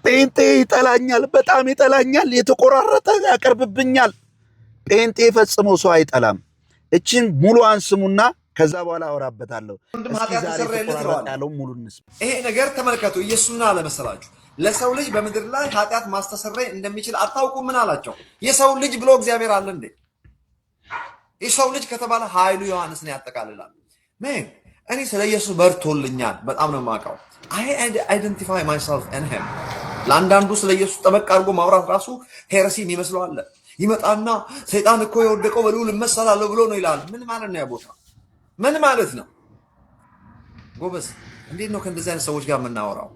ጴንጤ ይጠላኛል፣ በጣም ይጠላኛል፣ የተቆራረጠ ያቀርብብኛል። ጴንጤ ፈጽሞ ሰው አይጠላም። እችን ሙሉዋን ስሙና ከዛ በኋላ አወራበታለሁ። እስኪ ዛሬ የተቆራረጠ ያለው ሙሉ እንስማ። ይሄ ነገር ተመልከቱ። ኢየሱስና አለመሰላችሁ ለሰው ልጅ በምድር ላይ ኃጢአት ማስተሰረይ እንደሚችል አታውቁም? ምን አላቸው? የሰው ልጅ ብሎ እግዚአብሔር አለ እንዴ? የሰው ልጅ ከተባለ ኃይሉ ዮሐንስን ያጠቃልላል። ምን እኔ ስለ ኢየሱስ በርቶልኛል፣ በጣም ነው የማውቀው። I identify myself in him። ለአንዳንዱ ስለ ኢየሱስ ጠበቅ አድርጎ ማውራት ራሱ ሄረሲ የሚመስለው አለ። ይመጣና ሰይጣን እኮ የወደቀው በልዑል እመሰላለሁ ብሎ ነው ይላል። ምን ማለት ነው? ያ ቦታ ምን ማለት ነው? ጎበዝ እንዴት ነው ከእንደዚህ አይነት ሰዎች ጋር የምናወራው?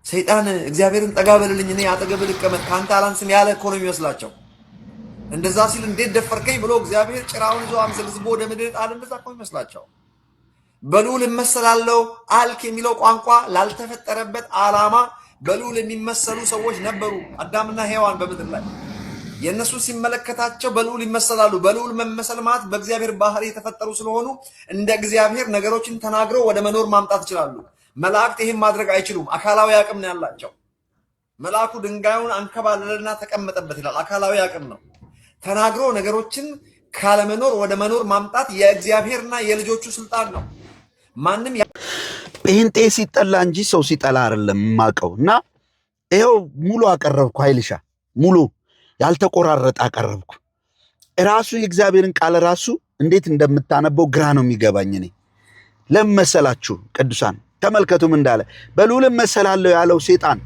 ሰይጣን እግዚአብሔርን ጠጋ በልልኝ እኔ አጠገብ ልቀመጥ ካንተ አላንስም ያለ እኮ ነው የሚመስላቸው። እንደዛ ሲል እንዴት ደፈርከኝ ብሎ እግዚአብሔር ጭራውን ይዞ አምዘግዝቦ ወደ ምድር ጣል። እንደዛ እኮ ይመስላቸው። በልዑል እመሰላለሁ አልክ የሚለው ቋንቋ ላልተፈጠረበት ዓላማ በልዑል የሚመሰሉ ሰዎች ነበሩ። አዳምና ሔዋን በምድር ላይ የእነሱ ሲመለከታቸው በልዑል ይመሰላሉ። በልዑል መመሰል ማለት በእግዚአብሔር ባህሪ የተፈጠሩ ስለሆኑ እንደ እግዚአብሔር ነገሮችን ተናግረው ወደ መኖር ማምጣት ይችላሉ። መላእክት ይህን ማድረግ አይችሉም። አካላዊ አቅም ነው ያላቸው። መልአኩ ድንጋዩን አንከባለለና ተቀመጠበት ይላል። አካላዊ አቅም ነው። ተናግሮ ነገሮችን ካለመኖር ወደ መኖር ማምጣት የእግዚአብሔርና የልጆቹ ስልጣን ነው። ማንም ጴንጤ ሲጠላ እንጂ ሰው ሲጠላ አይደለም የማውቀው። እና ይኸው ሙሉ አቀረብኩ። ኃይልሻ ሙሉ ያልተቆራረጠ አቀረብኩ። ራሱ የእግዚአብሔርን ቃል ራሱ እንዴት እንደምታነበው ግራ ነው የሚገባኝ። እኔ ለመሰላችሁ ቅዱሳን ተመልከቱም እንዳለ በልዑል እመሰላለሁ ያለው ሴጣን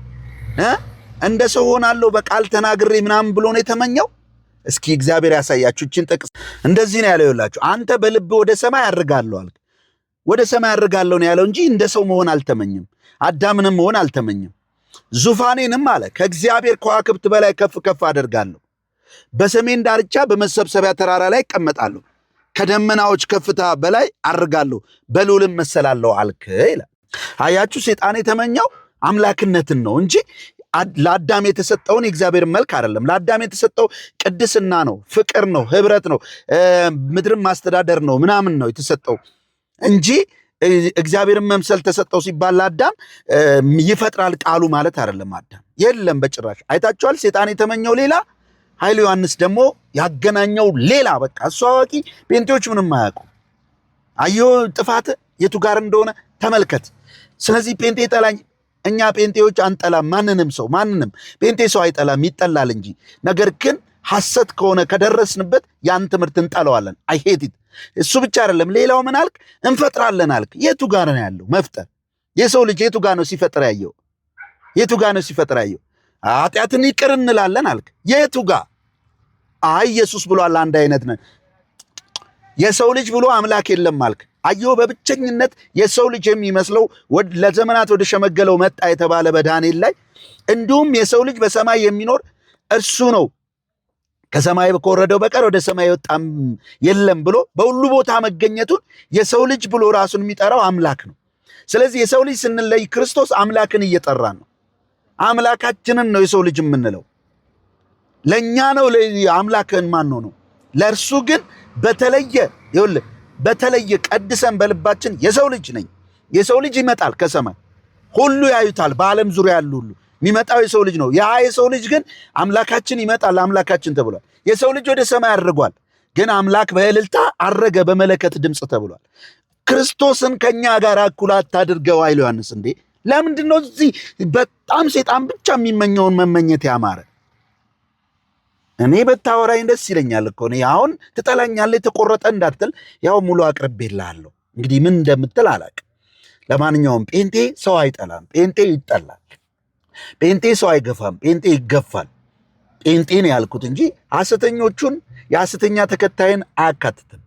እንደ ሰው ሆናለሁ በቃል ተናግሬ ምናምን ብሎ ነው የተመኘው። እስኪ እግዚአብሔር ያሳያችሁ። እችን ጥቅስ እንደዚህ ነው ያለው። ይላችሁ አንተ በልብ ወደ ሰማይ አድርጋለሁ አልክ። ወደ ሰማይ አድርጋለሁ ነው ያለው እንጂ እንደ ሰው መሆን አልተመኘም። አዳምንም መሆን አልተመኘም። ዙፋኔንም አለ ከእግዚአብሔር ከዋክብት በላይ ከፍ ከፍ አደርጋለሁ። በሰሜን ዳርቻ በመሰብሰቢያ ተራራ ላይ እቀመጣለሁ። ከደመናዎች ከፍታ በላይ አድርጋለሁ። በልዑልም እመሰላለሁ አልክ ይላል። አያችሁ፣ ሴጣን የተመኘው አምላክነትን ነው እንጂ ለአዳም የተሰጠውን የእግዚአብሔር መልክ አይደለም። ለአዳም የተሰጠው ቅድስና ነው፣ ፍቅር ነው፣ ህብረት ነው፣ ምድርን ማስተዳደር ነው ምናምን ነው የተሰጠው እንጂ እግዚአብሔርን መምሰል ተሰጠው ሲባል ለአዳም ይፈጥራል ቃሉ ማለት አይደለም። አዳም የለም በጭራሽ። አይታችኋል። ሴጣን የተመኘው ሌላ፣ ኃይሉ ዮሐንስ ደግሞ ያገናኘው ሌላ። በቃ እሱ አዋቂ፣ ጴንጤዎች ምንም አያውቁ። አዮ ጥፋት የቱ ጋር እንደሆነ ተመልከት። ስለዚህ ጴንጤ ጠላኝ፣ እኛ ጴንጤዎች አንጠላም ማንንም ሰው። ማንንም ጴንጤ ሰው አይጠላም፣ ይጠላል እንጂ። ነገር ግን ሐሰት ከሆነ ከደረስንበት ያን ትምህርት እንጠለዋለን። አይሄት እሱ ብቻ አይደለም። ሌላው ምን አልክ? እንፈጥራለን አልክ። የቱ ጋር ነው ያለው መፍጠር? የሰው ልጅ የቱ ጋር ነው ሲፈጥር ያየው? የቱ ጋር ነው ሲፈጥር ያየው? ኃጢአትን ይቅር እንላለን አልክ። የቱ ጋር? አይ ኢየሱስ ብሏል አንድ አይነት ነን። የሰው ልጅ ብሎ አምላክ የለም አልክ። አየው በብቸኝነት የሰው ልጅ የሚመስለው ለዘመናት ወደ ሸመገለው መጣ የተባለ በዳንኤል ላይ እንዲሁም የሰው ልጅ በሰማይ የሚኖር እርሱ ነው፣ ከሰማይ ከወረደው በቀር ወደ ሰማይ የወጣም የለም ብሎ በሁሉ ቦታ መገኘቱን የሰው ልጅ ብሎ ራሱን የሚጠራው አምላክ ነው። ስለዚህ የሰው ልጅ ስንለይ ክርስቶስ አምላክን እየጠራን ነው። አምላካችንን ነው የሰው ልጅ የምንለው። ለእኛ ነው አምላክን ማን ነው? ለእርሱ ግን በተለየ ቀድሰን በልባችን የሰው ልጅ ነኝ። የሰው ልጅ ይመጣል ከሰማይ ሁሉ ያዩታል። በዓለም ዙሪያ ያሉ ሁሉ የሚመጣው የሰው ልጅ ነው። ያ የሰው ልጅ ግን አምላካችን ይመጣል አምላካችን ተብሏል። የሰው ልጅ ወደ ሰማይ አድርጓል፣ ግን አምላክ በእልልታ አረገ በመለከት ድምፅ ተብሏል። ክርስቶስን ከኛ ጋር እኩል አታድርገው ኃይሉ ዮሐንስ። እንዴ ለምንድን ነው እዚህ በጣም ሴጣን ብቻ የሚመኘውን መመኘት ያማረ? እኔ በታወራኝ ደስ ይለኛል እኮ ነው። አሁን ትጠላኛለህ የተቆረጠ እንዳትል ያው ሙሉ አቅርቤልሃለሁ። እንግዲህ ምን እንደምትል አላውቅም። ለማንኛውም ጴንጤ ሰው አይጠላም፣ ጴንጤ ይጠላል። ጴንጤ ሰው አይገፋም፣ ጴንጤ ይገፋል። ጴንጤ ነው ያልኩት እንጂ ሐሰተኞቹን የሐሰተኛ ተከታይን አያካትትም።